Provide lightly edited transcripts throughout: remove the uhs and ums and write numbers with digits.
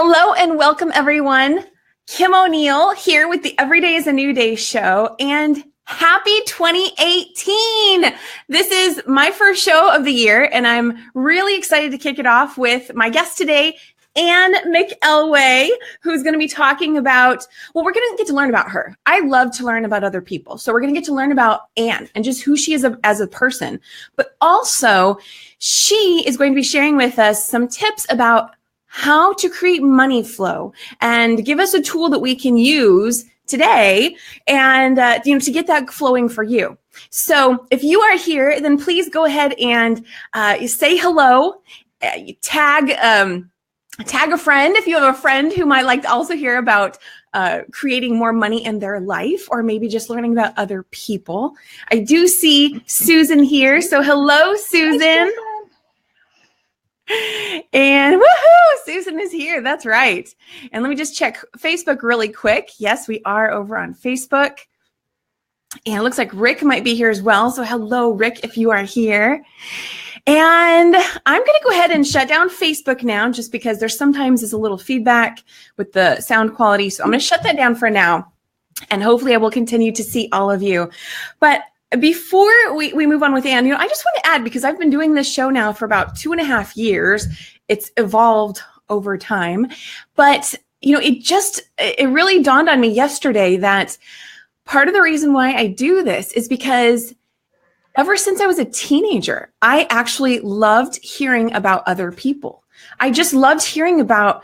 Hello and welcome, everyone. Kim O'Neill here with the Every Day is a New Day show, and happy 2018. This is my first show of the year, and I'm really excited to kick it off with my guest today, Anne McElwee, who's going to be talking about, well, we're going to get to learn about her. I love to learn about other people. So we're going to get to learn about Anne and just who she is as a person. But also, she is going to be sharing with us some tips about how to create money flow and give us a tool that we can use today and to get that flowing for you. So if you are here, then please go ahead and say hello, tag a friend if you have a friend who might like to also hear about creating more money in their life, or maybe just learning about other people. I do see Susan here. So hello, Susan. And woohoo, Susan is here. That's right. And let me just check Facebook really quick. Yes, we are over on Facebook. And it looks like Rick might be here as well. So hello, Rick, if you are here. And I'm going to go ahead and shut down Facebook now, just because there's sometimes is a little feedback with the sound quality. So I'm going to shut that down for now. And hopefully I will continue to see all of you. But before we move on with Anne, I just want to add, because I've been doing this show now for about 2.5 years. It's evolved over time. But, it really dawned on me yesterday that part of the reason why I do this is because ever since I was a teenager, I actually loved hearing about other people. I just loved hearing about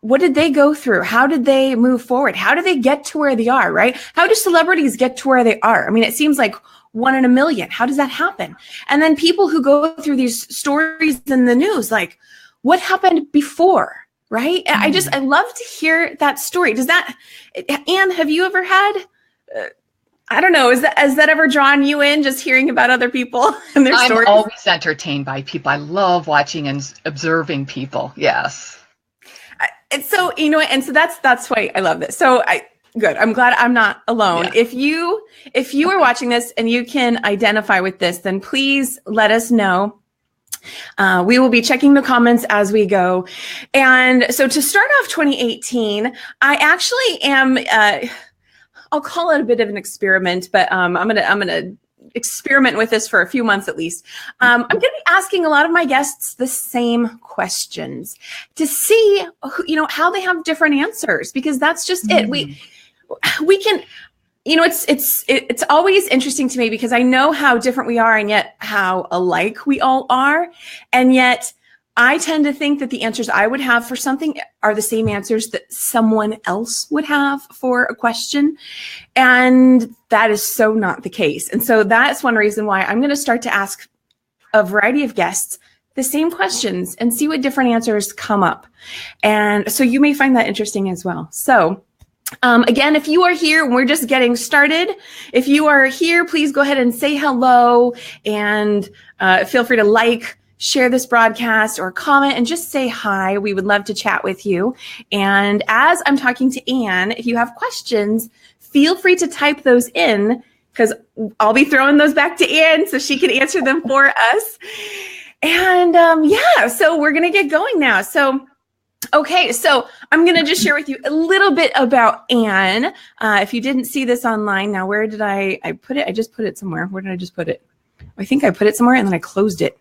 what did they go through? How did they move forward? How did they get to where they are, right? How do celebrities get to where they are? I mean, it seems like 1 in a million. How does that happen? And then people who go through these stories in the news, like what happened before, right? Mm-hmm. I love to hear that story. Anne, have you ever had, I don't know, has that ever drawn you in, just hearing about other people and their stories? I'm always entertained by people. I love watching and observing people. Yes. And so, and so that's why I love this. So good. I'm glad I'm not alone. Yeah. If you are watching this and you can identify with this, then please let us know. We will be checking the comments as we go. And so to start off 2018, I actually am, I'll call it a bit of an experiment, but I'm gonna experiment with this for a few months at least. I'm going to be asking a lot of my guests the same questions to see, how they have different answers, because that's just it. We can, it's always interesting to me, because I know how different we are and yet how alike we all are. And yet I tend to think that the answers I would have for something are the same answers that someone else would have for a question. And that is so not the case. And so that's one reason why I'm going to start to ask a variety of guests the same questions and see what different answers come up. And so you may find that interesting as well. So again, if you are here, we're just getting started. If you are here, please go ahead and say hello, and feel free to share this broadcast or comment and just say hi. We would love to chat with you. And as I'm talking to Anne, if you have questions, feel free to type those in, because I'll be throwing those back to Anne so she can answer them for us. And so we're going to get going now. So, okay, so I'm going to just share with you a little bit about Anne. If you didn't see this online, now where did I put it? I just put it somewhere. Where did I just put it? I think I put it somewhere and then I closed it.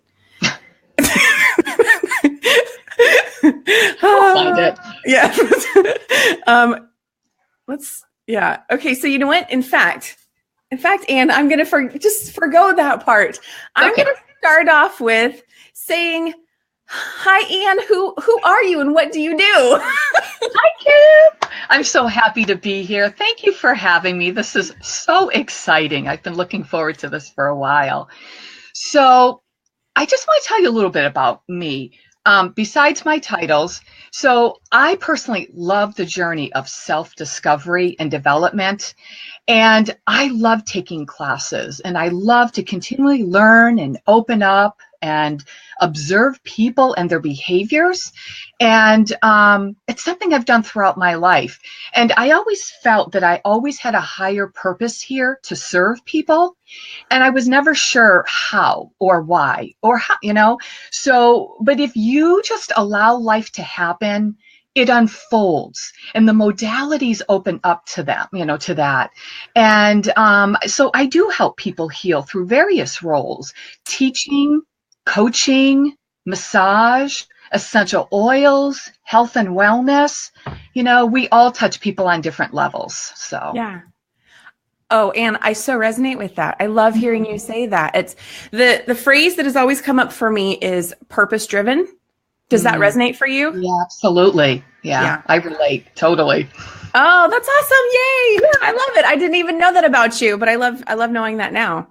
I'll find it. Yeah. Okay. So you know what? In fact, Anne, I'm going to just forgo that part. I'm going to start off with saying, hi, Anne, who are you and what do you do? Hi, Kim. I'm so happy to be here. Thank you for having me. This is so exciting. I've been looking forward to this for a while. So I just want to tell you a little bit about me. Besides my titles, so I personally love the journey of self-discovery and development. And I love taking classes, and I love to continually learn and open up and observe people and their behaviors. And it's something I've done throughout my life. And I always felt that I always had a higher purpose here to serve people. And I was never sure how or why or how, So, but if you just allow life to happen it unfolds and the modalities open up to them, to that. And so I do help people heal through various roles: teaching, coaching, massage, essential oils, health and wellness. We all touch people on different levels. So Yeah. Oh, and I so resonate with that. I love hearing you say that. It's the phrase that has always come up for me is purpose driven. Does that resonate for you? Yeah, absolutely. Yeah, I relate totally. Oh, that's awesome. Yay. I love it. I didn't even know that about you, but I love knowing that now.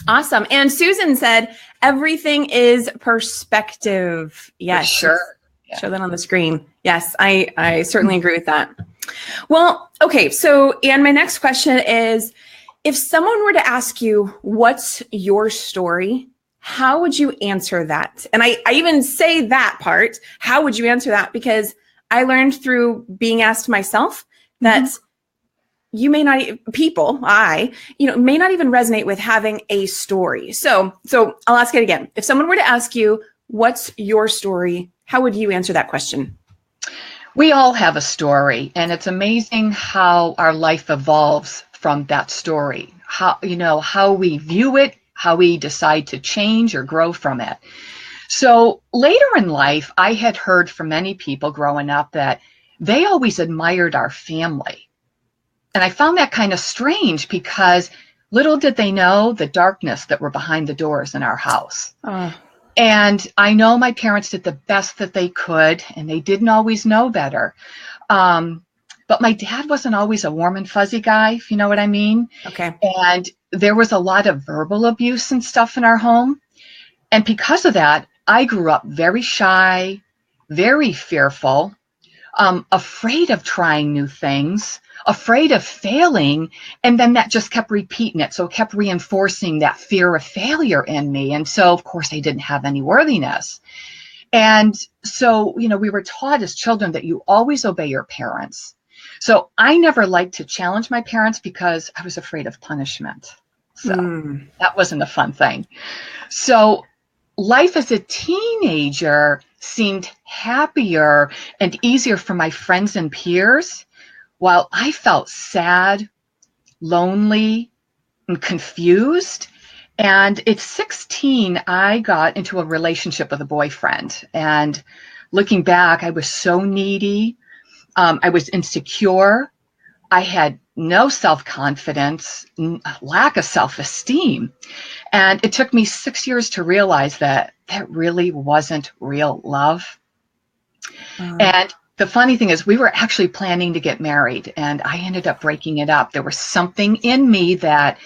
Awesome. And Susan said, everything is perspective. Yes. For sure. Yeah. Show that on the screen. Yes, I certainly agree with that. Well, okay. So, and my next question is, if someone were to ask you, what's your story? How would you answer that? And I even say that part. How would you answer that? Because I learned through being asked myself that you may not, may not even resonate with having a story. So I'll ask it again. If someone were to ask you, what's your story? How would you answer that question? We all have a story, and it's amazing how our life evolves from that story. How we view it, how we decide to change or grow from it. So later in life, I had heard from many people growing up that they always admired our family. And I found that kind of strange because little did they know the darkness that were behind the doors in our house. And I know my parents did the best that they could, and they didn't always know better. But my dad wasn't always a warm and fuzzy guy, if you know what I mean. Okay. And there was a lot of verbal abuse and stuff in our home. And because of that, I grew up very shy, very fearful, afraid of trying new things, afraid of failing. And then that just kept repeating it. So it kept reinforcing that fear of failure in me. And so, of course, I didn't have any worthiness. And so, we were taught as children that you always obey your parents. So I never liked to challenge my parents because I was afraid of punishment. So that wasn't a fun thing. So life as a teenager seemed happier and easier for my friends and peers, while I felt sad, lonely, and confused. And at 16, I got into a relationship with a boyfriend. And looking back, I was so needy. I was insecure. I had no self-confidence, lack of self-esteem. And it took me 6 years to realize that really wasn't real love. And the funny thing is, we were actually planning to get married, and I ended up breaking it up. There was something in me that,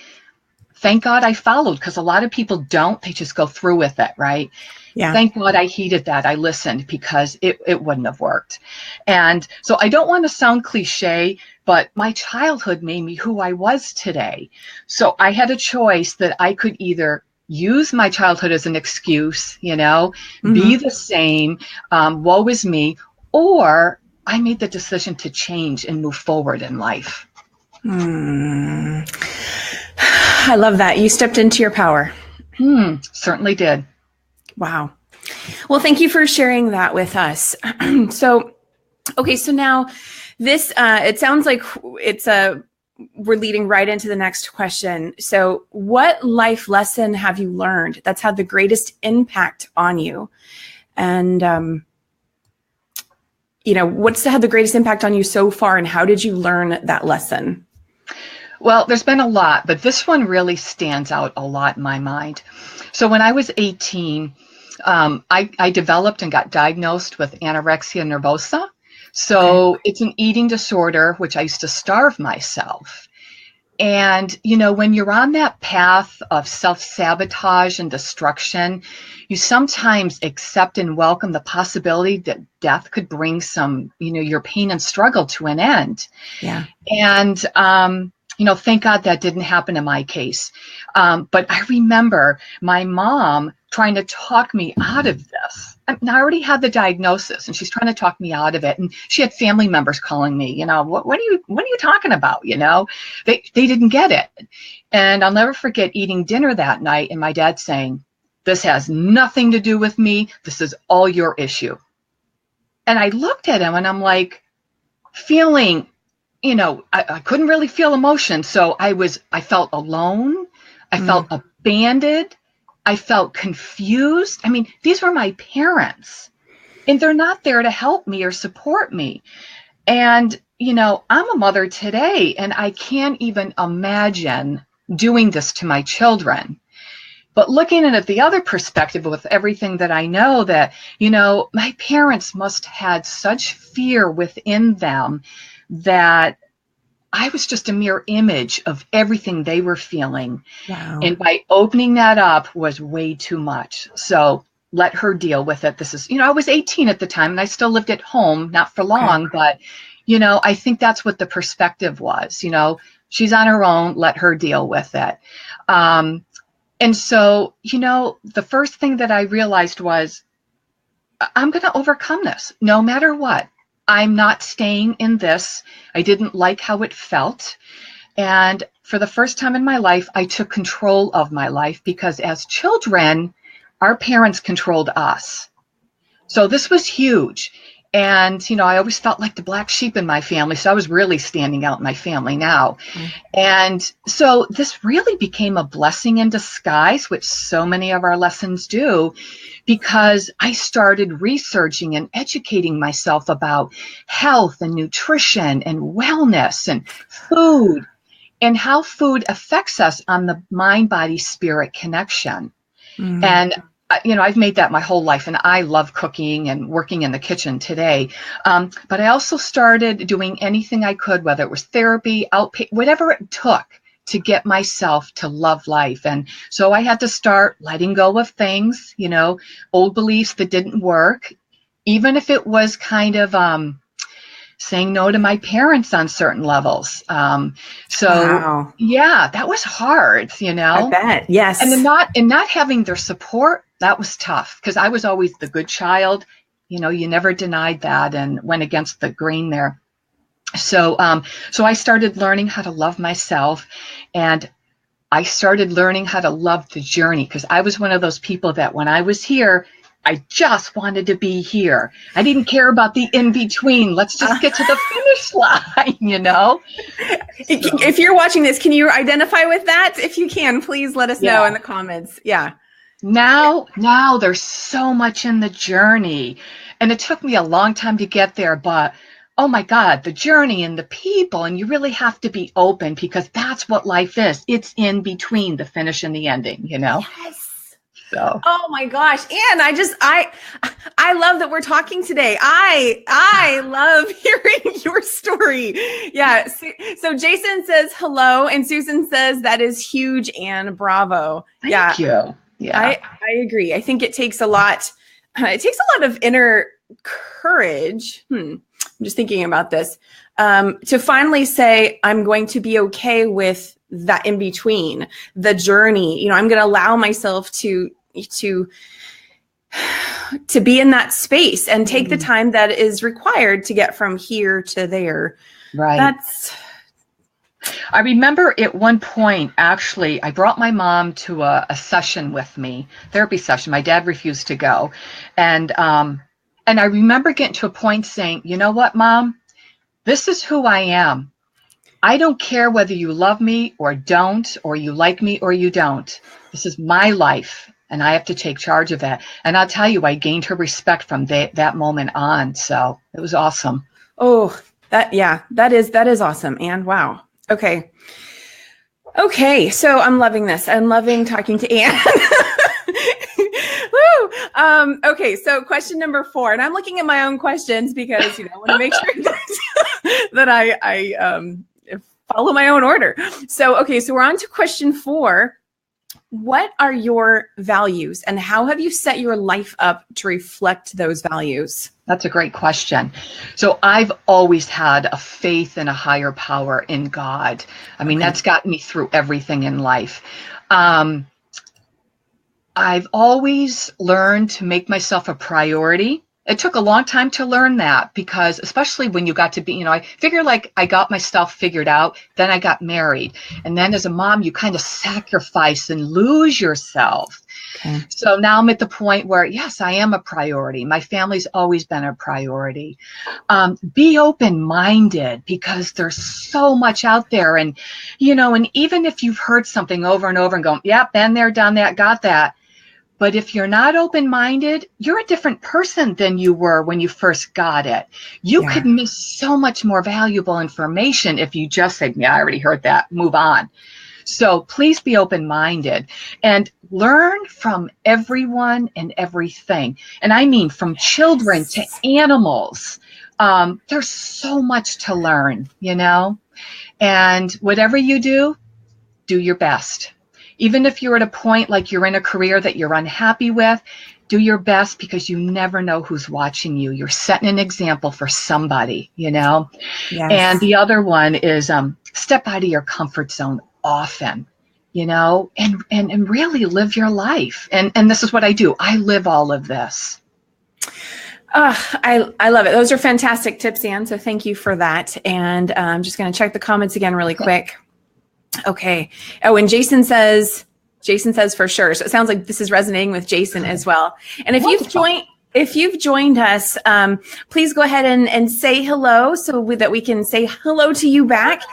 thank God I followed, because a lot of people don't. They just go through with it, right? Yeah. Thank God I heeded that. I listened, because it wouldn't have worked. And so I don't want to sound cliche, but my childhood made me who I was today. So I had a choice that I could either use my childhood as an excuse, be the same, woe is me, or I made the decision to change and move forward in life. I love that. You stepped into your power. Certainly did. Wow. Well, thank you for sharing that with us. So now this, it sounds like we're leading right into the next question. So what life lesson have you learned that's had the greatest impact on you? And, what's had the greatest impact on you so far, and how did you learn that lesson? Well, there's been a lot, but this one really stands out a lot in my mind. So when I was 18, I developed and got diagnosed with anorexia nervosa. So It's an eating disorder, which I used to starve myself. And, when you're on that path of self-sabotage and destruction, you sometimes accept and welcome the possibility that death could bring some, your pain and struggle to an end. Yeah. And, thank God that didn't happen in my case. But I remember my mom trying to talk me out of this. I already had the diagnosis, and she's trying to talk me out of it. And she had family members calling me, what are you talking about? They didn't get it. And I'll never forget eating dinner that night and my dad saying, "This has nothing to do with me. This is all your issue." And I looked at him and I'm like feeling, I couldn't really feel emotion. So I felt alone. I felt abandoned. I felt confused. I mean, these were my parents and they're not there to help me or support me. And, I'm a mother today and I can't even imagine doing this to my children. But looking at it the other perspective with everything that I know that, my parents must have had such fear within them that I was just a mirror image of everything they were feeling. Wow. And by opening that up was way too much. So let her deal with it. This is, I was 18 at the time and I still lived at home, not for long, but, I think that's what the perspective was, she's on her own, let her deal with it. And so, the first thing that I realized was I'm going to overcome this no matter what. I'm not staying in this. I didn't like how it felt. And for the first time in my life, I took control of my life because as children, our parents controlled us. So this was huge. And, I always felt like the black sheep in my family. So I was really standing out in my family now. And so this really became a blessing in disguise, which so many of our lessons do, because I started researching and educating myself about health and nutrition and wellness and food and how food affects us on the mind-body-spirit connection. And I've made that my whole life, and I love cooking and working in the kitchen today. But I also started doing anything I could, whether it was therapy, whatever it took to get myself to love life. And so I had to start letting go of things, old beliefs that didn't work, even if it was kind of saying no to my parents on certain levels. Wow. Yeah, that was hard, I bet. Yes. And not having their support, that was tough because I was always the good child. You never denied that and went against the grain there. So I started learning how to love myself, and I started learning how to love the journey because I was one of those people that when I was here, I just wanted to be here. I didn't care about the in-between. Let's just get to the finish line, If you're watching this, can you identify with that? If you can, please let us know in the comments. Yeah. Now there's so much in the journey. And it took me a long time to get there, but oh my God, the journey and the people, and you really have to be open because that's what life is. It's in between the finish and the ending, Yes. So. Oh my gosh. And I love that we're talking today. I love hearing your story. Yeah. So Jason says hello and Susan says that is huge and bravo. Thank you. Yeah. I agree. I think it takes a lot. It takes a lot of inner courage. I'm just thinking about this. To finally say, I'm going to be okay with that in between, the journey. I'm going to allow myself to be in that space and take the time that is required to get from here to there. Right. I remember at one point, actually, I brought my mom to a session with me, therapy session. My dad refused to go. And I remember getting to a point saying, you know what, Mom, this is who I am. I don't care whether you love me or don't, or you like me or you don't. This is my life, and I have to take charge of it. And I'll tell you, I gained her respect from that moment on. So it was awesome. Oh, that is awesome. And wow. Okay. So I'm loving this. I'm loving talking to Anne. Woo. Okay. So question number 4, and I'm looking at my own questions because, I want to make sure that I follow my own order. So, okay. So we're on to question 4. What are your values and how have you set your life up to reflect those values? That's a great question. So I've always had a faith in a higher power in God. I mean, that's gotten me through everything in life. I've always learned to make myself a priority. It took a long time to learn that, because especially when you got to be, you know, I figure like I got myself figured out, then I got married. And then as a mom, you kind of sacrifice and lose yourself. Okay. So now I'm at the point where, yes, I am a priority. My family's always been a priority. Be open-minded, because there's so much out there. And, you know, and even if you've heard something over and over and going, yeah, been there, done that, got that. But if you're not open-minded, you're a different person than you were when you first got it. You could miss so much more valuable information if you just said, yeah, I already heard that, move on. So please be open-minded and learn from everyone and everything. And I mean from children to animals. There's so much to learn, you know? And whatever you do your best. Even if you're at a point like you're in a career that you're unhappy with, do your best, because you never know who's watching you. You're setting an example for somebody, you know? Yes. And the other one is step out of your comfort zone often, you know, and really live your life. And this is what I do. I live all of this. I love it. Those are fantastic tips, Anne. So thank you for that. And I'm just going to check the comments again really quick. Okay. Oh, and Jason says for sure. So it sounds like this is resonating with Jason as well. And if you've joined us, please go ahead and say hello so that we can say hello to you back.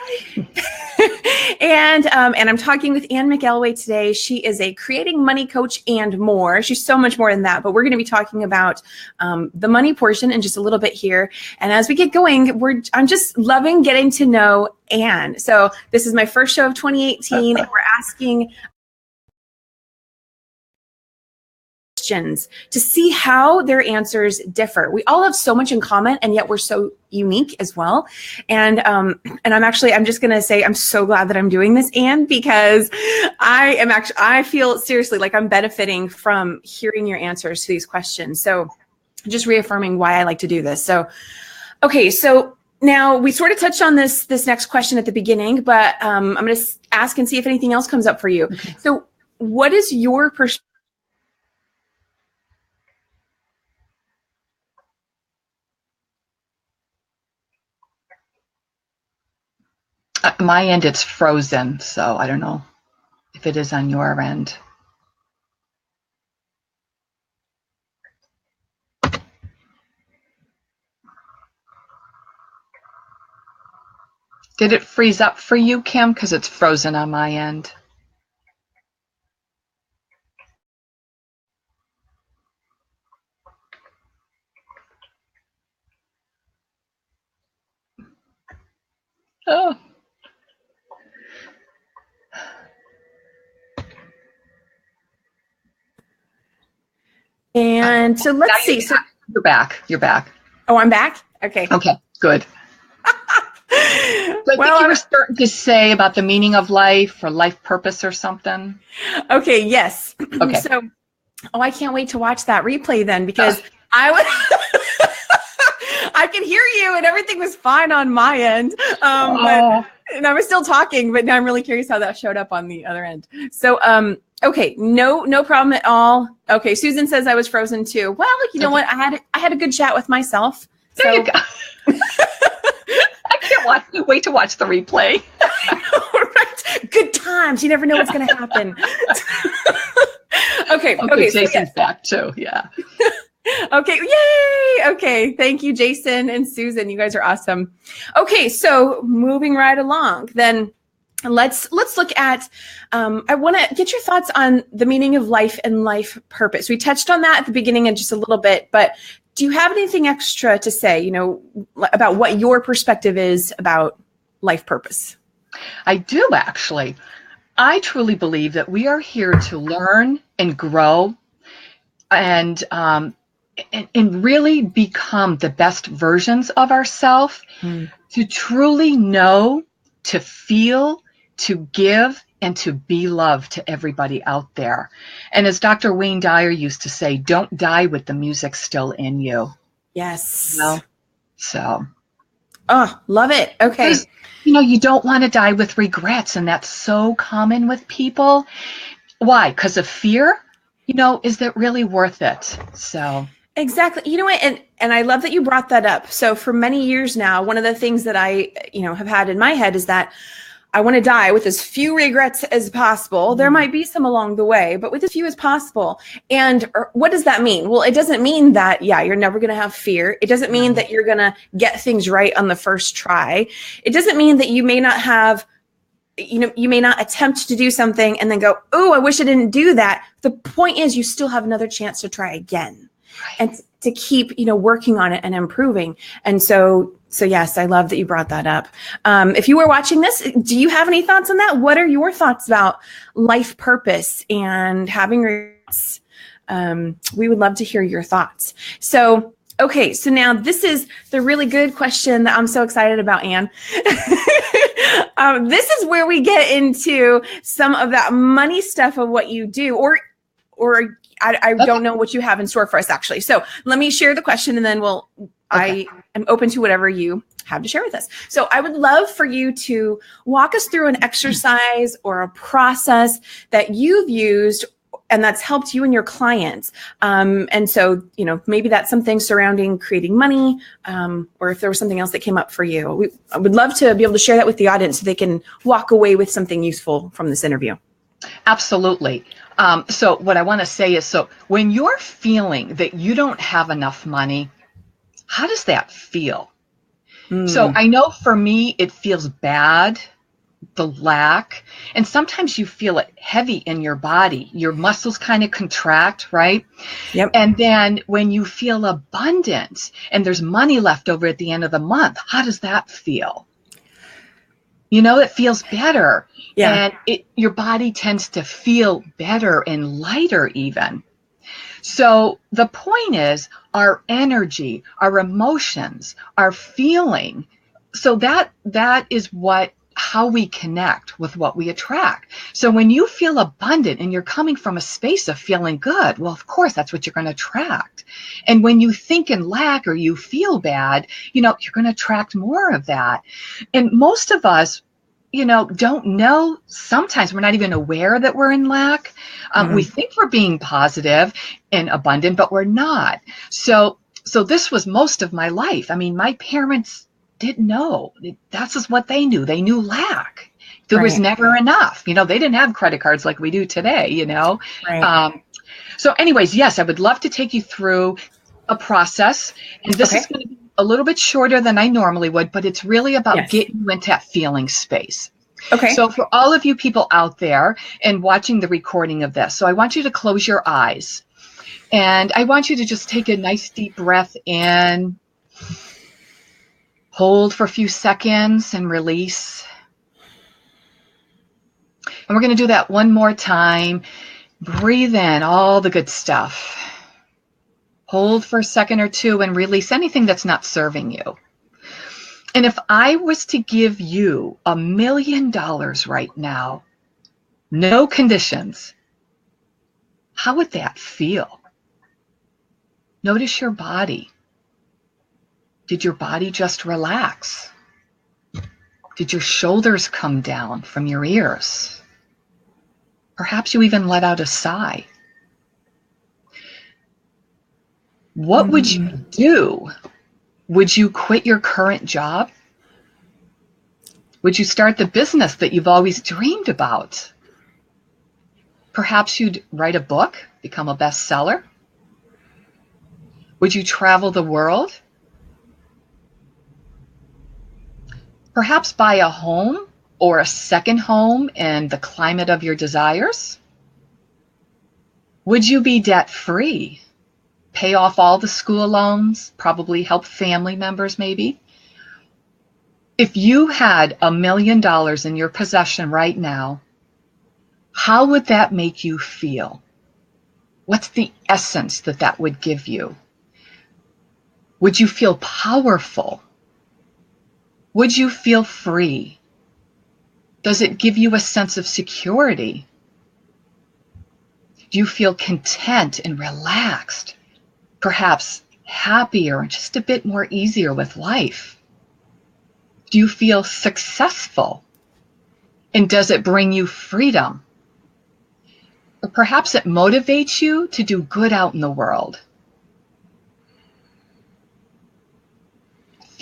And I'm talking with Anne McElwee today. She is a creating money coach and more. She's so much more than that, but we're going to be talking about the money portion in just a little bit here. And as we get going, I'm just loving getting to know Anne. So this is my first show of 2018, and we're asking questions to see how their answers differ. We all have so much in common, and yet we're so unique as well. And I'm just going to say, I'm so glad that I'm doing this, Anne, because I feel seriously like I'm benefiting from hearing your answers to these questions. So just reaffirming why I like to do this. So, okay. So now we sort of touched on this next question at the beginning, but I'm going to ask and see if anything else comes up for you. Okay. So what is your perspective? My end, it's frozen, so I don't know if it is on your end. Did it freeze up for you, Kim? Because it's frozen on my end. Oh. And so let's see. So you're back. You're back. Oh, I'm back? Okay. Okay, good. So I think you were starting to say about the meaning of life or life purpose or something. Okay, yes. Okay. So, I can't wait to watch that replay then, because I could hear you and everything was fine on my end. And I was still talking, but now I'm really curious how that showed up on the other end. So, okay, no problem at all. Okay, Susan says I was frozen too. Well, you know what? I had a good chat with myself. There you go. I can't wait to watch the replay. Right. Good times. You never know what's going to happen. Okay. Jason's back too. Yeah. Okay. Yay. Okay. Thank you, Jason and Susan. You guys are awesome. Okay. So moving right along, then let's look at, I want to get your thoughts on the meaning of life and life purpose. We touched on that at the beginning and just a little bit, but do you have anything extra to say, about what your perspective is about life purpose? I do, actually. I truly believe that we are here to learn and grow and really become the best versions of ourselves, to truly know, to feel, to give, and to be love to everybody out there. And as Dr. Wayne Dyer used to say, don't die with the music still in you. Yes. So. Oh, love it. Okay. You don't want to die with regrets, and that's so common with people. Why? Because of fear? Is that really worth it? So. Exactly. You know what? And I love that you brought that up. So for many years now, one of the things that I, have had in my head is that I want to die with as few regrets as possible. There might be some along the way, but with as few as possible. And what does that mean? Well, it doesn't mean that, you're never going to have fear. It doesn't mean that you're going to get things right on the first try. It doesn't mean that you may not have, you may not attempt to do something and then go, oh, I wish I didn't do that. The point is you still have another chance to try again and to keep, working on it and improving. And so yes, I love that you brought that up. If you were watching this, do you have any thoughts on that? What are your thoughts about life purpose and having regrets? We would love to hear your thoughts. So, okay. So now this is the really good question that I'm so excited about, Anne. This is where we get into some of that money stuff of what you do, or I don't know what you have in store for us, actually. So let me share the question, and then I am open to whatever you have to share with us. So I would love for you to walk us through an exercise or a process that you've used and that's helped you and your clients. And so, maybe that's something surrounding creating money, or if there was something else that came up for you. I would love to be able to share that with the audience so they can walk away with something useful from this interview. Absolutely. So what I want to say is, so when you're feeling that you don't have enough money, how does that feel? So I know for me, it feels bad, the lack, and sometimes you feel it heavy in your body. Your muscles kind of contract, right? Yep. And then when you feel abundant and there's money left over at the end of the month, how does that feel? It feels better. Yeah. And your body tends to feel better and lighter even. So the point is our energy, our emotions, our feeling. So that is how we connect with what we attract. So when you feel abundant and you're coming from a space of feeling good, well, of course, that's what you're going to attract. And when you think in lack or you feel bad, you're going to attract more of that. And most of us, don't know. Sometimes we're not even aware that we're in lack. We think we're being positive and abundant, but we're not. So this was most of my life. I mean, my parents didn't know. That's just what they knew. They knew lack. There was never enough. They didn't have credit cards like we do today, Right. So anyways, yes, I would love to take you through a process. And this is going to be a little bit shorter than I normally would, but it's really about getting you into that feeling space. Okay. So for all of you people out there and watching the recording of this, so I want you to close your eyes. And I want you to just take a nice deep breath in, hold for a few seconds, and release. And we're going to do that one more time. Breathe in all the good stuff. Hold for a second or two and release anything that's not serving you. And if I was to give you $1 million right now, no conditions, how would that feel? Notice your body. Did your body just relax? Did your shoulders come down from your ears? Perhaps you even let out a sigh. What would you do? Would you quit your current job? Would you start the business that you've always dreamed about? Perhaps you'd write a book, become a bestseller? Would you travel the world? Perhaps buy a home or a second home in the climate of your desires? Would you be debt-free? Pay off all the school loans, probably help family members maybe? If you had $1 million in your possession right now, how would that make you feel? What's the essence that would give you? Would you feel powerful? Would you feel free? Does it give you a sense of security? Do you feel content and relaxed? Perhaps happier, just a bit more easier with life? Do you feel successful? And does it bring you freedom? Or perhaps it motivates you to do good out in the world.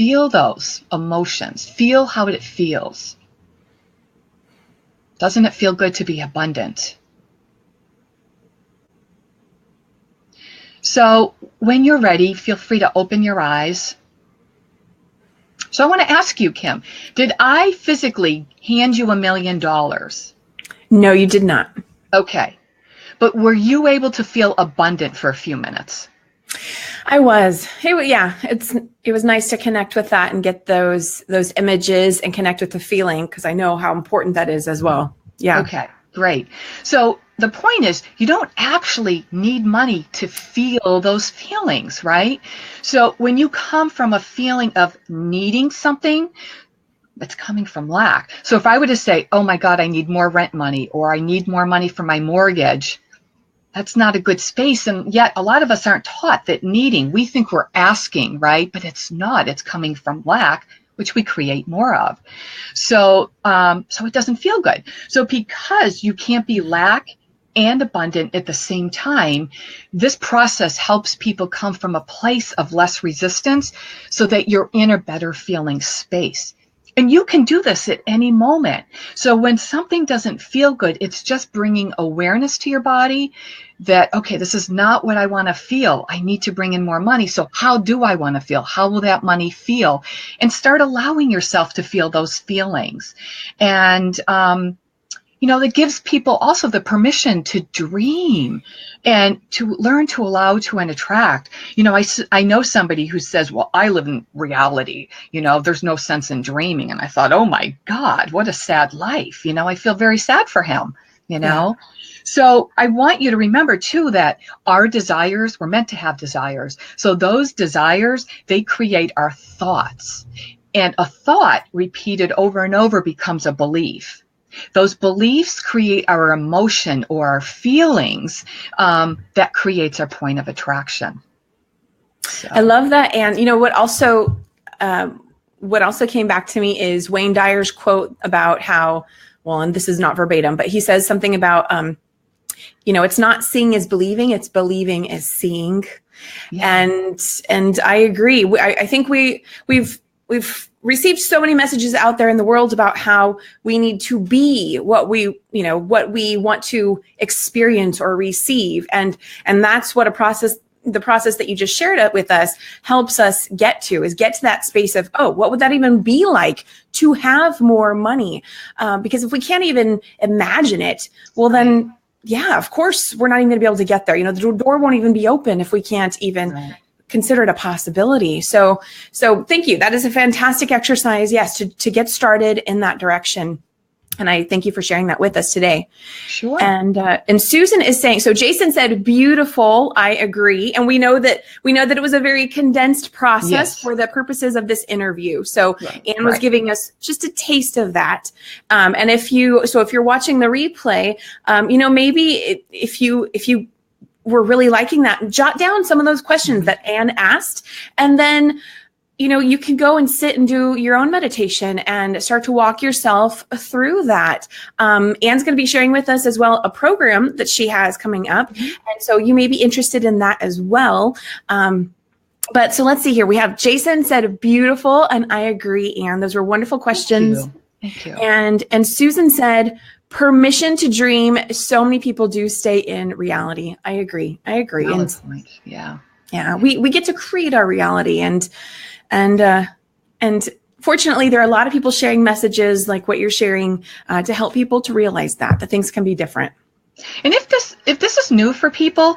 feel those emotions. Feel how it feels. Doesn't it feel good to be abundant? So when you're ready, feel free to open your eyes. So I want to ask you, Kim, did I physically hand you $1 million? No, you did not. Okay. But were you able to feel abundant for a few minutes? I was. Yeah, it was nice to connect with that and get those images and connect with the feeling, because I know how important that is as well. Yeah. Okay, great. So the point is, you don't actually need money to feel those feelings, right? So when you come from a feeling of needing something, it's coming from lack. So if I were to say, oh my God, I need more rent money, or I need more money for my mortgage, that's not a good space. And yet a lot of us aren't taught that needing, we think we're asking, right? But it's not, it's coming from lack, which we create more of. So it doesn't feel good. So because you can't be lack and abundant at the same time, this process helps people come from a place of less resistance so that you're in a better feeling space. And you can do this at any moment. So when something doesn't feel good, it's just bringing awareness to your body that, okay, this is not what I want to feel. I need to bring in more money. So how do I want to feel? How will that money feel? And start allowing yourself to feel those feelings. And, that gives people also the permission to dream and to learn to allow to and attract. I know somebody who says, well, I live in reality. There's no sense in dreaming. And I thought, oh my God, what a sad life. I feel very sad for him, Yeah. So I want you to remember too, that our desires, we're meant to have desires. So those desires, they create our thoughts, and a thought repeated over and over becomes a belief. Those beliefs create our emotion or our feelings that creates our point of attraction. So. I love that. And what also came back to me is Wayne Dyer's quote about how, well, and this is not verbatim, but he says something about, it's not seeing is believing, it's believing is seeing. Yeah. And I agree. I think we've received so many messages out there in the world about how we need to be what we want to experience or receive. And that's what the process that you just shared with us helps us get to that space of, oh, what would that even be like to have more money? Because if we can't even imagine it, well then, yeah, of course, we're not even gonna be able to get there. The door won't even be open if we can't even consider it a possibility. So thank you. That is a fantastic exercise. Yes, to get started in that direction. And I thank you for sharing that with us today. Sure. And Susan is saying, so Jason said, beautiful. I agree. And we know that it was a very condensed process for the purposes of this interview. So Anne was giving us just a taste of that. And if you're watching the replay, maybe if you were really liking that, jot down some of those questions that Anne asked, and then you can go and sit and do your own meditation and start to walk yourself through that. Anne's going to be sharing with us as well a program that she has coming up. And so you may be interested in that as well. But so let's see here. We have Jason said, beautiful. And I agree, Anne. Those were wonderful questions. Thank you. And Susan said, permission to dream. So many people do stay in reality. I agree. Valid point. Yeah. We get to create our reality. And fortunately, there are a lot of people sharing messages like what you're sharing to help people to realize that things can be different. And if this is new for people,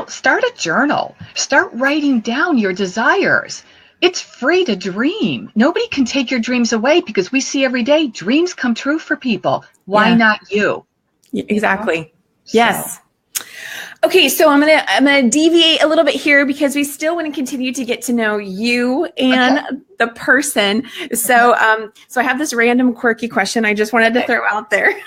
start a journal. Start writing down your desires. It's free to dream. Nobody can take your dreams away, because we see every day dreams come true for people. Why not you? Exactly. Yes. Okay, so I'm gonna deviate a little bit here because we still want to continue to get to know you and the person. So I have this random quirky question I just wanted to throw out there.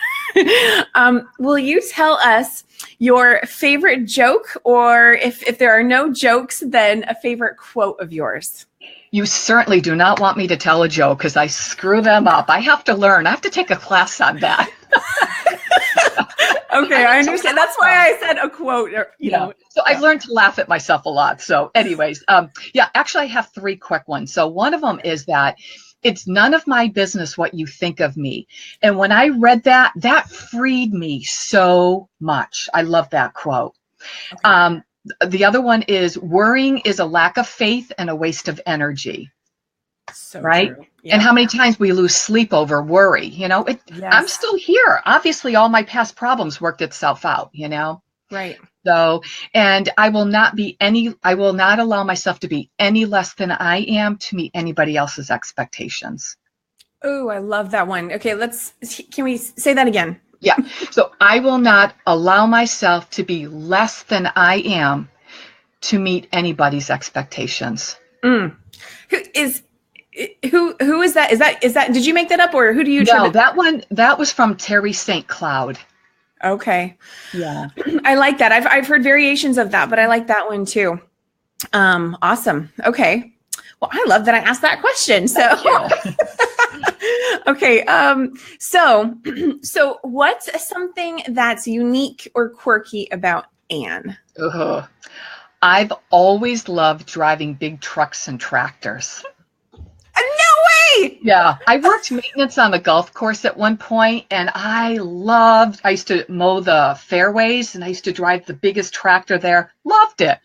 Will you tell us your favorite joke, or if there are no jokes, then a favorite quote of yours? You certainly do not want me to tell a joke, because I screw them up. I have to learn. I have to take a class on that. Okay, I understand. That's why I said a quote, or, you know. So I've learned to laugh at myself a lot. So anyways, actually I have three quick ones. So one of them is that it's none of my business what you think of me. And when I read that, that freed me so much. I love that quote. Okay. The other one is worrying is a lack of faith and a waste of energy. So right? True. Yeah. And how many times we lose sleep over worry, yes. I'm still here. Obviously, all my past problems worked itself out, Right. So, and I will not allow myself to be any less than I am to meet anybody else's expectations. Oh, I love that one. Okay, can we say that again? Yeah. So I will not allow myself to be less than I am to meet anybody's expectations. Who is that? Is that, did you make that up, or who do you attribute? No, that was from Terry St. Cloud. Okay. Yeah. I like that. I've heard variations of that, but I like that one too. Awesome. Okay. Well, I love that I asked that question. So, okay. So what's something that's unique or quirky about Anne? I've always loved driving big trucks and tractors. No way! Yeah, I worked maintenance on the golf course at one point, and I used to mow the fairways, and I used to drive the biggest tractor there. Loved it.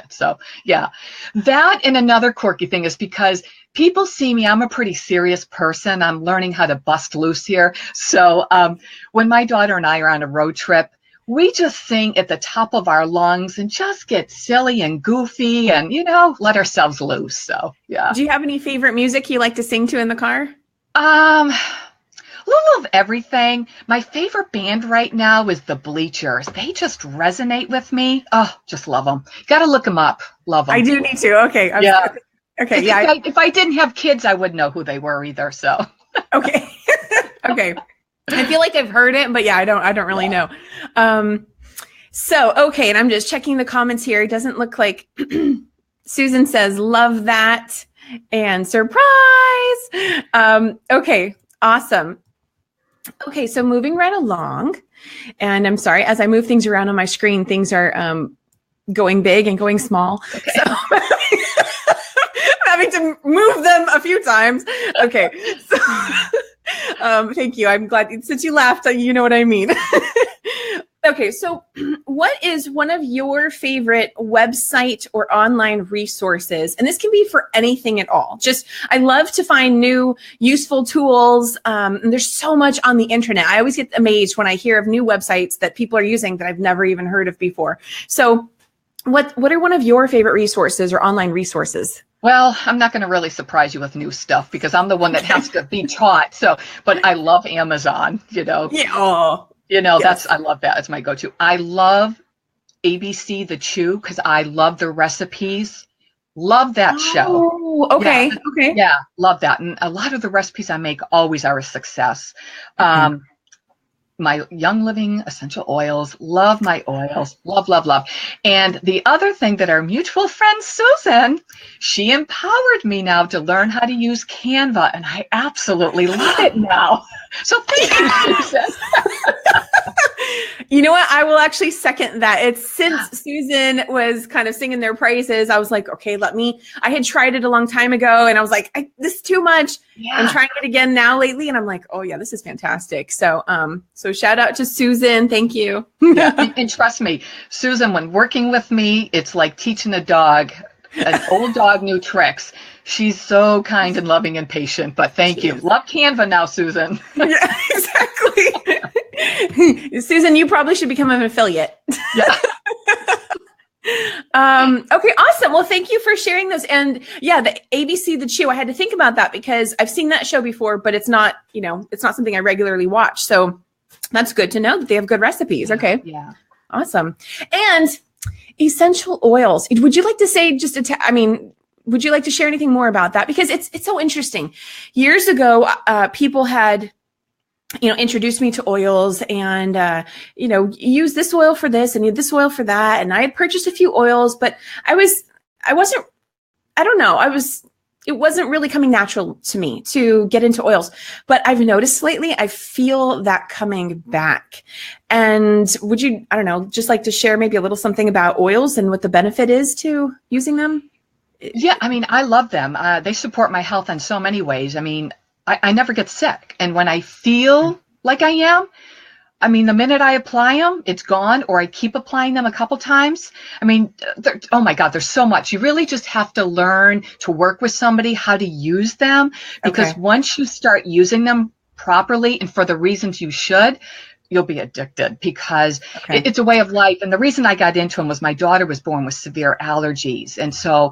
So, yeah. That and another quirky thing is because people see me, I'm a pretty serious person. I'm learning how to bust loose here. So, when my daughter and I are on a road trip, we just sing at the top of our lungs and just get silly and goofy and, let ourselves loose. So, yeah. Do you have any favorite music you like to sing to in the car? A little of everything. My favorite band right now is the Bleachers. They just resonate with me. Oh, just love them. Got to look them up. Love them. I do need to. Okay. Yeah. Okay. Yeah. If I didn't have kids, I wouldn't know who they were either. So. Okay. Okay. I feel like I've heard it, but yeah, I don't really know. So, okay. And I'm just checking the comments here. It doesn't look like Susan says, love that and surprise. Okay. Awesome. Okay. So moving right along, and I'm sorry, as I move things around on my screen, things are, going big and going small. Okay. So I'm having to move them a few times. Okay. So, thank you. I'm glad since you laughed, you know what I mean. Okay. So what is one of your favorite website or online resources? And this can be for anything at all. I love to find new useful tools. And there's so much on the internet. I always get amazed when I hear of new websites that people are using that I've never even heard of before. So what are one of your favorite resources or online resources? Well, I'm not going to really surprise you with new stuff because I'm the one that has to be taught. So, but I love Amazon, Yeah. Yes. I love that. It's my go-to. I love ABC The Chew because I love the recipes. Love that show. Okay. Yeah. Okay. Yeah. Love that. And a lot of the recipes I make always are a success. Okay. My Young Living essential oils, love my oils, love. And the other thing that our mutual friend Susan, she empowered me now to learn how to use Canva, and I absolutely love it now. So thank you, Susan. You know what? I will actually second that. It's since Susan was kind of singing their praises, I was like, okay, I had tried it a long time ago and I was like, this is too much. Yeah. I'm trying it again now lately. And I'm like, oh yeah, this is fantastic. So, so shout out to Susan. Thank you. Yeah, and trust me, Susan, when working with me, it's like teaching a dog, an old dog, new tricks. She's so kind and loving and patient, but thank you. Love Canva now, Susan. Yeah, exactly. Susan, you probably should become an affiliate. Yeah. Okay, awesome. Well, thank you for sharing those. And yeah, the ABC The Chew, I had to think about that because I've seen that show before, but it's not, it's not something I regularly watch. So that's good to know that they have good recipes. Okay. Yeah. Awesome. And essential oils. Would you like to say would you like to share anything more about that? Because it's so interesting. Years ago, people had, introduced me to oils and, use this oil for this and this oil for it it wasn't really coming natural to me to get into oils. But I've noticed lately, I feel that coming back. And would you, I don't know, just like to share maybe a little something about oils and what the benefit is to using them? Yeah, I mean, I love them. They support my health in so many ways. I mean, I never get sick. And when I feel like I am, I mean, the minute I apply them, it's gone, or I keep applying them a couple times. I mean, oh my God, there's so much. You really just have to learn to work with somebody how to use them, because once you start using them properly and for the reasons you should, you'll be addicted, because it's a way of life. And the reason I got into them was my daughter was born with severe allergies. And so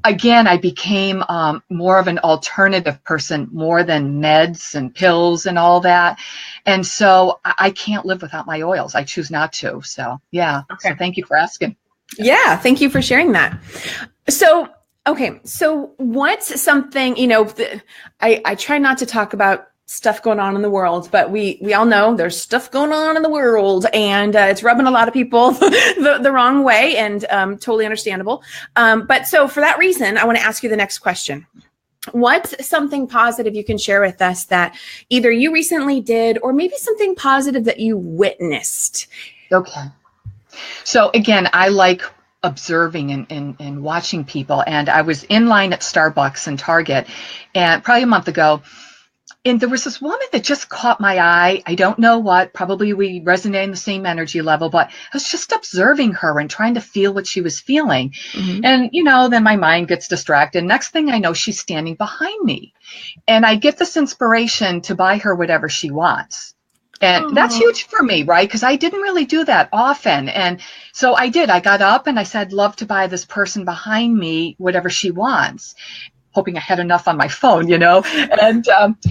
again, I became more of an alternative person, more than meds and pills and all that. And so I can't live without my oils. I choose not to. So, yeah. So thank you for asking. Yeah. Thank you for sharing that. So, okay. So what's something, you know, I try not to talk about stuff going on in the world, but we all know there's stuff going on in the world, and it's rubbing a lot of people the wrong way, and totally understandable. But so for that reason, I want to ask you the next question. What's something positive you can share with us that either you recently did, or maybe something positive that you witnessed? Okay. So again, I like observing and watching people. And I was in line at Starbucks and Target, and probably a month ago, and there was this woman that just caught my eye. I don't know what, probably we resonate in the same energy level, but I was just observing her and trying to feel what she was feeling. Mm-hmm. And, you know, then my mind gets distracted. Next thing I know, she's standing behind me, and I get this inspiration to buy her whatever she wants. And that's huge for me, right? Because I didn't really do that often. And so I did. I got up and I said, love to buy this person behind me whatever she wants, hoping I had enough on my phone, you know, and,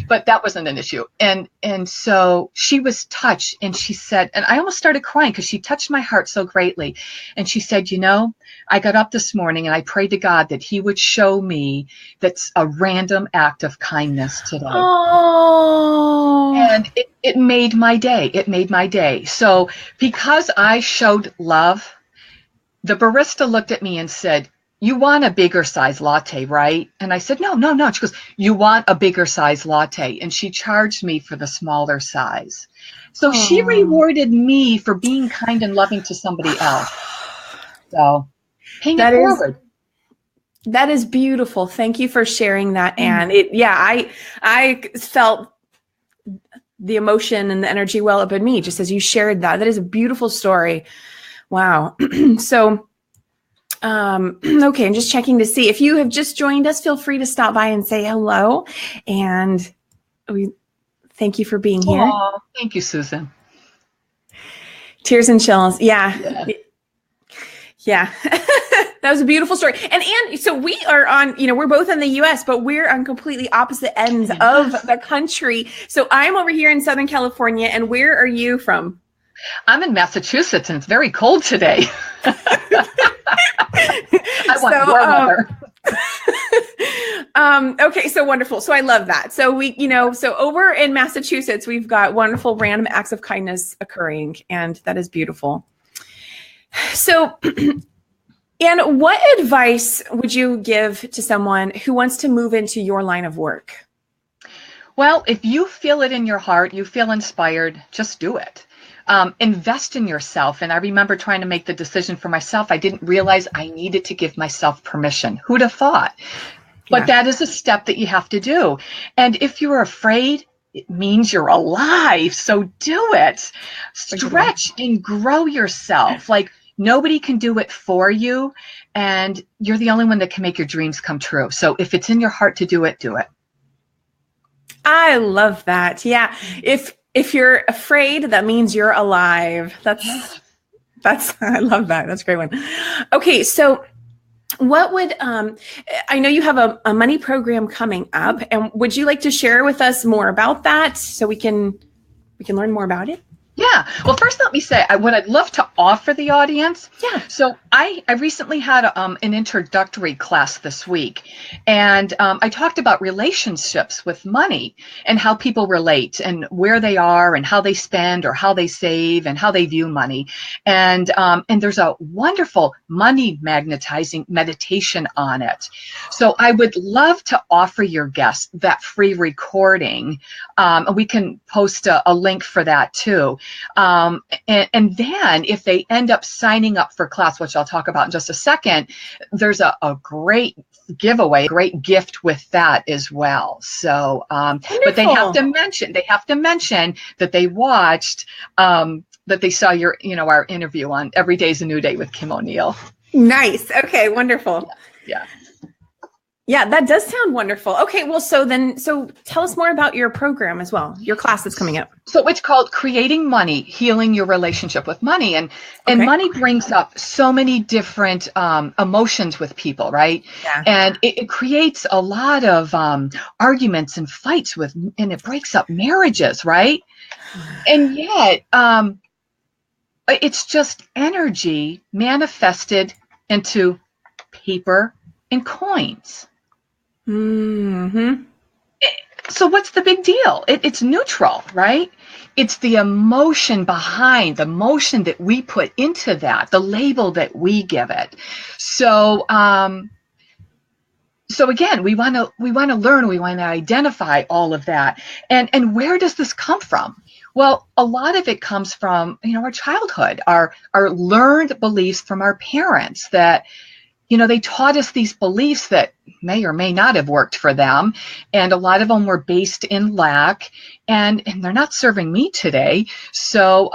but that wasn't an issue. And so she was touched, and she said, and I almost started crying because she touched my heart so greatly. And she said, you know, I got up this morning and I prayed to God that he would show me that's a random act of kindness today. Oh. And it made my day. It made my day. So because I showed love, the barista looked at me and said, you want a bigger size latte, right? And I said, no. She goes, you want a bigger size latte. And she charged me for the smaller size. So she rewarded me for being kind and loving to somebody else. So paying it forward. That is beautiful. Thank you for sharing that, Anne. I felt the emotion and the energy well up in me just as you shared that. That is a beautiful story. Wow. So, okay, I'm just checking to see if you have just joined us. Feel free to stop by and say hello, and we thank you for being here. Oh, thank you, Susan. Tears and chills. Yeah. That was a beautiful story. And so we are on, we're both in the US, but we're on completely opposite ends of the country. So I'm over here in Southern California, and where are you from? I'm in Massachusetts, and it's very cold today. I want warm weather. Okay, so wonderful. So I love that. So so over in Massachusetts, we've got wonderful random acts of kindness occurring, and that is beautiful. So, Anne, what advice would you give to someone who wants to move into your line of work? Well, if you feel it in your heart, you feel inspired, just do it. Invest in yourself. And I remember trying to make the decision for myself. I didn't realize I needed to give myself permission. Who'd have thought? But that is a step that you have to do. And if you're afraid, it means you're alive. So do it. Stretch and grow yourself. Like, nobody can do it for you. And you're the only one that can make your dreams come true. So if it's in your heart to do it, do it. I love that. Yeah. If you're afraid, that means you're alive. That's I love that. That's a great one. Okay. So what would, I know you have a money program coming up, and would you like to share with us more about that so we can learn more about it? Yeah. Well, first let me say what I'd love to offer the audience. Yeah. So I recently had an introductory class this week, and I talked about relationships with money and how people relate and where they are and how they spend or how they save and how they view money. And there's a wonderful money magnetizing meditation on it. So I would love to offer your guests that free recording. We can post a link for that too. And then if they end up signing up for class, which I'll talk about in just a second, there's a great giveaway, great gift with that as well. So, but they have to mention that they watched, that they saw our interview on Every Day's a New Day with Kim O'Neill. Nice. Okay. Wonderful. Yeah. Yeah, that does sound wonderful. Okay, well, so tell us more about your program as well, your class that's coming up. So it's called Creating Money, Healing Your Relationship with Money. And money brings up so many different emotions with people, right? Yeah. And it creates a lot of arguments and fights and it breaks up marriages, right? And yet, it's just energy manifested into paper and coins. Mm-hmm. So what's the big deal? It's neutral, right? It's the emotion behind, the emotion that we put into that, the label that we give it. So again, we want to learn, we want to identify all of that. And where does this come from? Well, a lot of it comes from, our childhood, our learned beliefs from our parents that, they taught us these beliefs that may or may not have worked for them. And a lot of them were based in lack, and they're not serving me today. So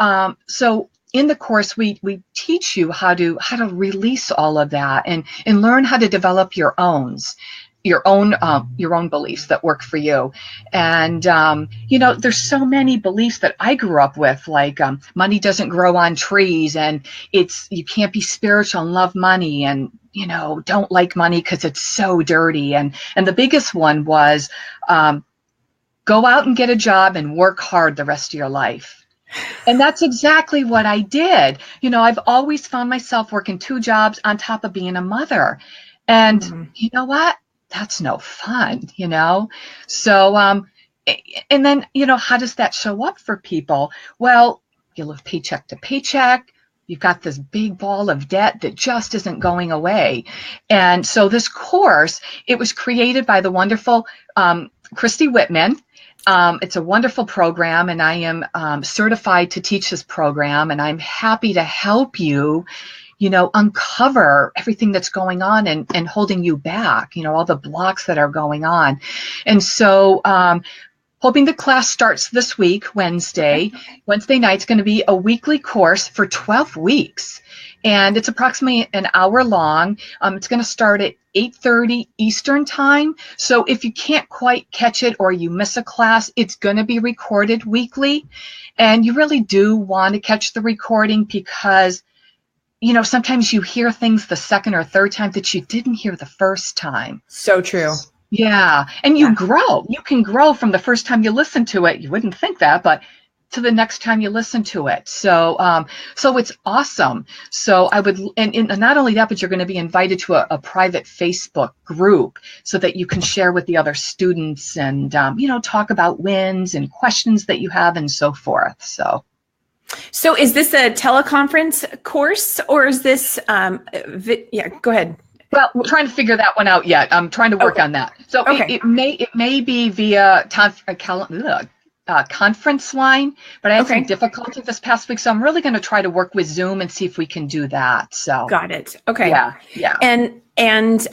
in the course, we teach you how to release all of that and learn how to develop your own beliefs that work for you. And, there's so many beliefs that I grew up with, like money doesn't grow on trees, and you can't be spiritual and love money, and, don't like money because it's so dirty. And the biggest one was go out and get a job and work hard the rest of your life. And that's exactly what I did. I've always found myself working 2 jobs on top of being a mother. And you know what? That's no fun, So, and then, how does that show up for people? Well, you live paycheck to paycheck. You've got this big ball of debt that just isn't going away. And so this course, it was created by the wonderful Christy Whitman. It's a wonderful program, and I am certified to teach this program, and I'm happy to help you uncover everything that's going on and holding you back, all the blocks that are going on. And so, hoping the class starts this week, Wednesday night's going to be a weekly course for 12 weeks. And it's approximately an hour long. It's going to start at 8:30 Eastern time. So if you can't quite catch it or you miss a class, it's going to be recorded weekly. And you really do want to catch the recording because sometimes you hear things the second or third time that you didn't hear the first time. So true. Yeah. And you grow. You can grow from the first time you listen to it. You wouldn't think that, but to the next time you listen to it. So it's awesome. So I would, and not only that, but you're going to be invited to a private Facebook group so that you can share with the other students and, talk about wins and questions that you have and so forth. So is this a teleconference course or is this, go ahead. Well, we're trying to figure that one out yet. I'm trying to work on that. So it may be via conference line, but I had some difficulty this past week. So I'm really going to try to work with Zoom and see if we can do that. So got it. Okay. Yeah. And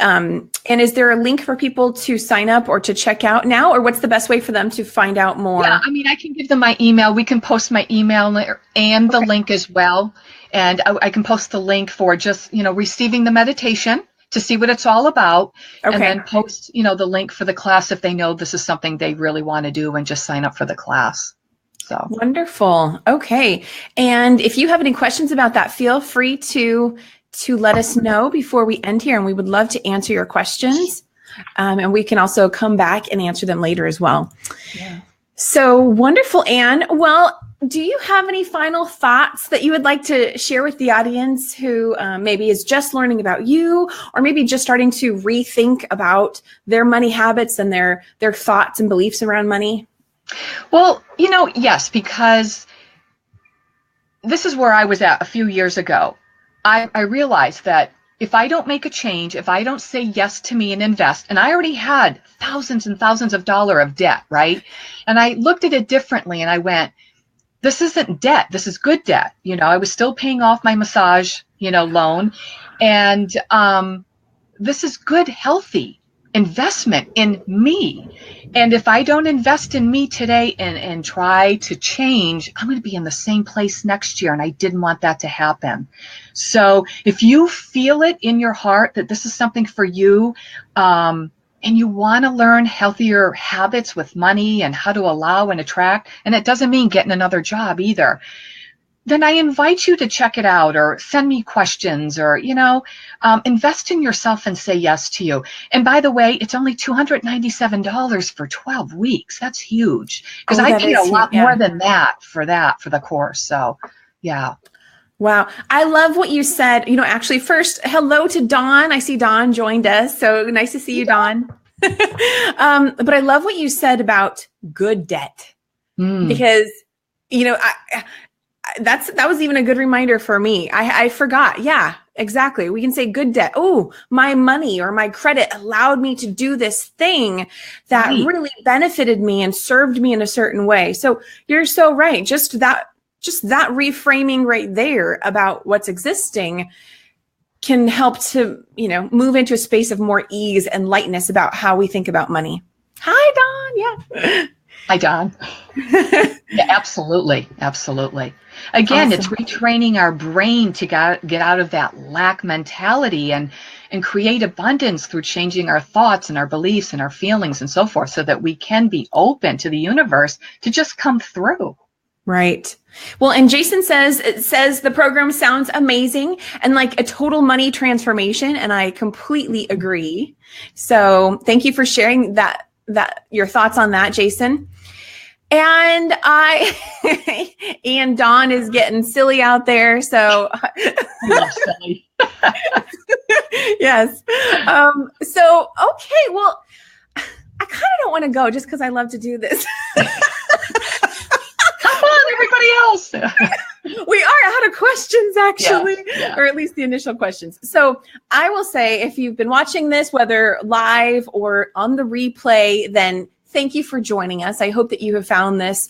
is there a link for people to sign up or to check out now, or what's the best way for them to find out more? Yeah, I can give them my email. We can post my email and the link as well. And I can post the link for just, receiving the meditation to see what it's all about. And then post, the link for the class if they know this is something they really want to do and just sign up for the class. So wonderful. Okay. And if you have any questions about that, feel free to let us know before we end here, and we would love to answer your questions. And we can also come back and answer them later as well. Yeah. So wonderful, Anne. Well, do you have any final thoughts that you would like to share with the audience who maybe is just learning about you, or maybe just starting to rethink about their money habits and their thoughts and beliefs around money? Well, yes, because this is where I was at a few years ago. I realized that if I don't make a change, if I don't say yes to me and invest, and I already had thousands and thousands of dollars of debt, right? And I looked at it differently and I went, this isn't debt. This is good debt. I was still paying off my massage, loan. And this is good, healthy investment in me. And if I don't invest in me today and try to change, I'm going to be in the same place next year. And I didn't want that to happen. So if you feel it in your heart that this is something for you, and you want to learn healthier habits with money and how to allow and attract, and it doesn't mean getting another job either, then I invite you to check it out or send me questions or, invest in yourself and say yes to you. And by the way, it's only $297 for 12 weeks. That's huge because I paid a lot more than that for the course. So, yeah. Wow. I love what you said. Actually, first, hello to Dawn. I see Dawn joined us. So nice to see you, Dawn. But I love what you said about good debt because, that was even a good reminder for me. I forgot. Yeah, exactly. We can say good debt. Oh, my money or my credit allowed me to do this thing that really benefited me and served me in a certain way. So you're so right. Just that reframing right there about what's existing can help to, move into a space of more ease and lightness about how we think about money. Hi, Dawn. Yeah. Hi, Dawn. Yeah, absolutely. Absolutely. Again, awesome. It's retraining our brain to get out of that lack mentality and create abundance through changing our thoughts and our beliefs and our feelings and so forth so that we can be open to the universe to just come through. Right. Well, and Jason says the program sounds amazing and like a total money transformation. And I completely agree. So thank you for sharing that your thoughts on that, Jason. And and Dawn is getting silly out there. So I love silly. Yes. So, okay. Well, I kind of don't want to go just because I love to do this. Come on, everybody else. We are out of questions, actually, or at least the initial questions. So I will say, if you've been watching this, whether live or on the replay, then thank you for joining us. I hope that you have found this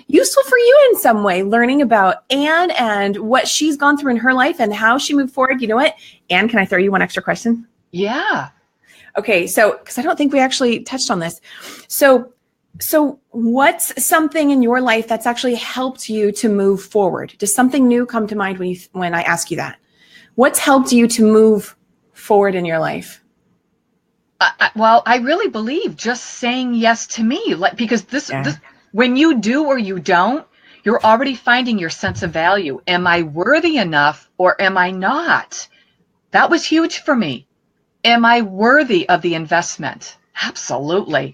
useful for you in some way, learning about Anne and what she's gone through in her life and how she moved forward. You know what? Anne, can I throw you one extra question? Yeah. Okay. So, because I don't think we actually touched on this. So what's something in your life that's actually helped you to move forward? Does something new come to mind when I ask you that? What's helped you to move forward in your life? Well, I really believe just saying yes to me, because this, when you do or you don't, you're already finding your sense of value. Am I worthy enough or am I not? That was huge for me. Am I worthy of the investment? Absolutely.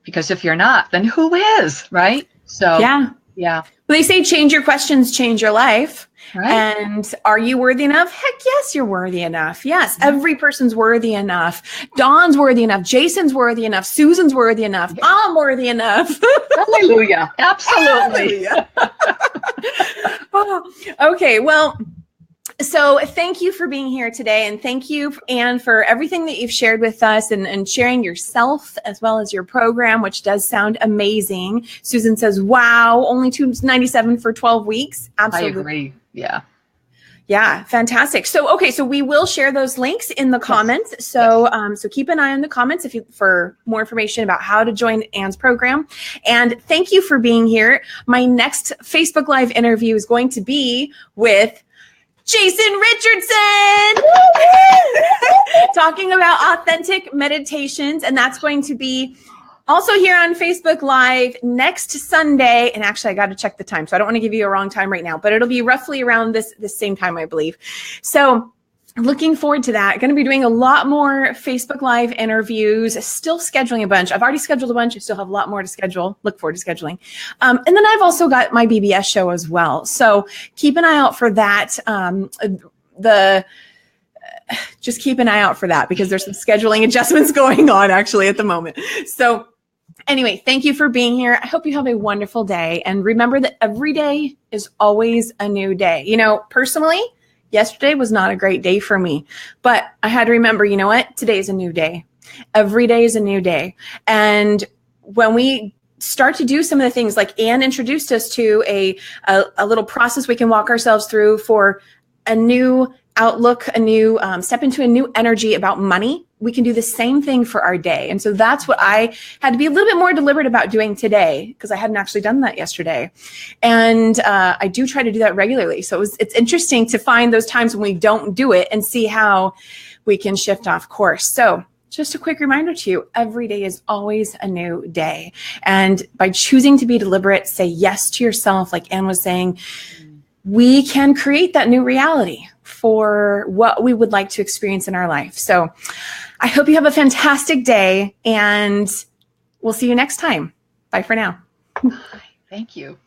Because if you're not, then who is, right? So, yeah. Well, they say change your questions, change your life. Right. And are you worthy enough? Heck yes, you're worthy enough. Yes, every person's worthy enough. Dawn's worthy enough. Jason's worthy enough. Susan's worthy enough. I'm worthy enough. Hallelujah. Absolutely. Hallelujah. Oh, okay, well, so thank you for being here today. And thank you, Anne, for everything that you've shared with us and sharing yourself as well as your program, which does sound amazing. Susan says, wow, only $297 for 12 weeks. Absolutely. I agree. Yeah. Yeah, fantastic. So, okay, so we will share those links in the comments. So, so keep an eye on the comments for more information about how to join Anne's program. And thank you for being here. My next Facebook Live interview is going to be with Jason Richardson, talking about authentic meditations. And that's going to be also here on Facebook Live next Sunday. And actually, I got to check the time, so I don't want to give you a wrong time right now, but it'll be roughly around this same time, I believe. So looking forward to that. Going to be doing a lot more Facebook Live interviews, still scheduling a bunch. I've already scheduled a bunch. I still have a lot more to schedule. Look forward to scheduling. And then I've also got my BBS show as well. So keep an eye out for that. Just keep an eye out for that because there's some scheduling adjustments going on actually at the moment. So anyway, thank you for being here. I hope you have a wonderful day. And remember that every day is always a new day. You know, personally, yesterday was not a great day for me, but I had to remember, you know what? Today is a new day. Every day is a new day. And when we start to do some of the things like Anne introduced us to a little process we can walk ourselves through for a new outlook, a new step into a new energy about money, we can do the same thing for our day. And so that's what I had to be a little bit more deliberate about doing today because I hadn't actually done that yesterday. And I do try to do that regularly. So it's interesting to find those times when we don't do it and see how we can shift off course. So just a quick reminder to you, every day is always a new day. And by choosing to be deliberate, say yes to yourself, like Anne was saying, we can create that new reality for what we would like to experience in our life. So I hope you have a fantastic day and we'll see you next time. Bye for now. Thank you.